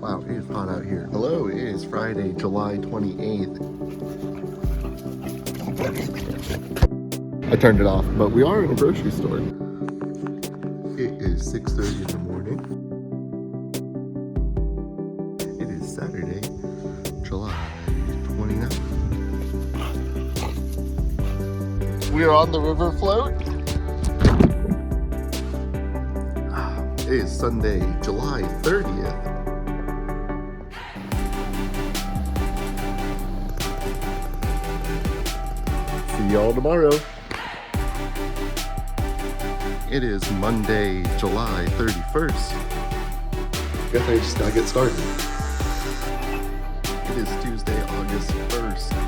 Wow, it is hot out here. Hello, it is Friday, July 28th. I turned it off, but we are in a grocery store. It is 6:30 in the morning. It is Saturday, July 29th. We are on the river float. It is Sunday, July 30th. See y'all tomorrow. It is Monday, July 31st. Guess I just gotta get started. It is Tuesday, August 1st.